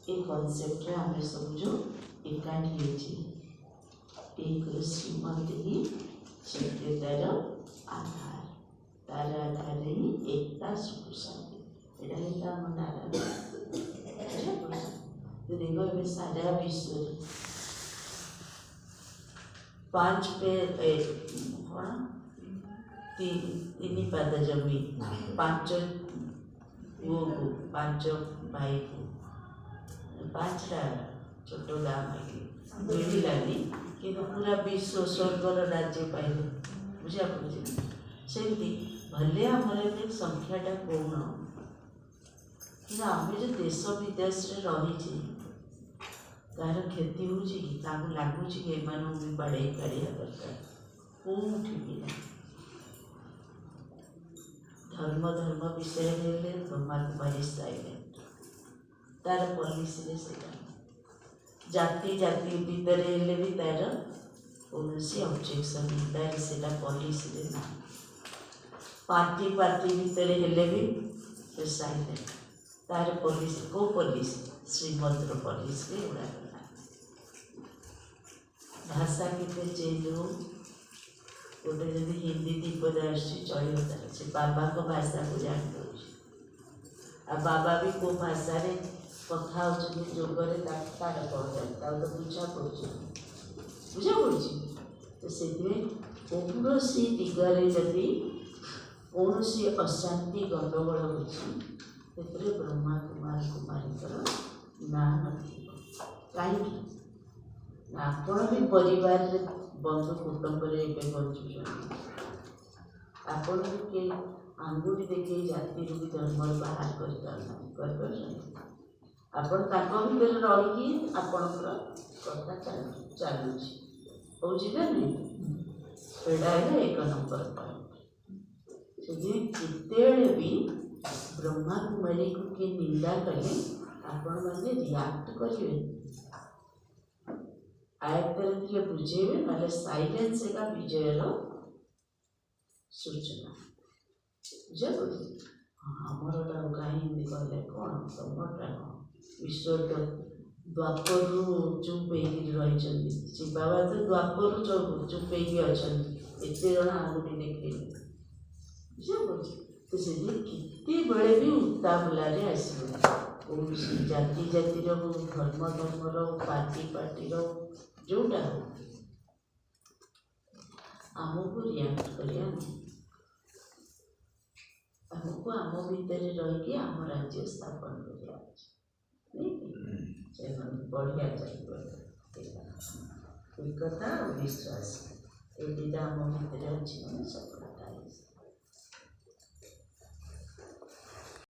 ये कॉन्सेप्ट आम सब जो एकाठी एक श्रीमत ही सभ्यतार आधार तार आधार ही एकता सुख शांति एटा आम नारायण देखो सारा विश्व 5 तीन पाद जमी 5 पुओ को 5 भाई को 5टा छोट गाँ मिलानी कि पूरा विश्व स्वर्गर राज्य पाइल बुझा पड़े सेमती भले आमर संख्याटा कौन कि आम जो देश विदेश रही तार क्षति हो लगुच कि एम भी बाड़े काढ़ा दरकार कौटी भी ना धर्म धर्म विषय ब्रह्मा कुमारी साइलेंट तार पॉलिसी से जाति जाति भितर भी तार कौन ऑब्जेक्शन तार से पॉलिसी ना पार्टी पार्टी भितर भी साइलेंट तार पॉलिसी को पॉलिसी श्रीमद्र पॉलिसी गुड़ा भाषा के चेंज हो गोटे जब हिंदी दीपद चलो तार से बाबा को भाषा को जान आ बाबा भी को भाषा रे कथा होगरे तार कौन तो बुझा पड़े तो से कौन दिगरे जदि कौन अशांति गंडगोल हो ब्रह्मा कुमार कुमारी ना कहीं आपण भी परिवार बंधु कुटुंब बंचुं आपण भी आंगुठी देखे जाति भी धर्म बाहर कर आपण भीतर रही आपणकर कथा चलुची ना नहीं एक नंबर पॉइंट से केते भी ब्रह्मा कुमारी को किए निंदा कले आपण मैंने रियाक्ट करेंगे आयत्तर बुझेबे ना साइलेंस का विजयर सूचना बुझा पड़े आमरटा कहीं कहले कौन तुमटा कौन विश्व द्वापर चुप रही शिव बाबा तो द्वापर चुप अच्छा एत जन आंगुठी देखे बुझा पड़े तो से बेले भी उतावलारे आसो कौन जाति जातिर धर्म धर्मर पार्टी पार्टीर जोटा हो आमको रियाक्ट करिया आमको आम भितर रही आम राज्य स्थापन करिया बढ़िया चाहिए एकता और विश्वास ये दुटा आम भितर अच्छी सफलता।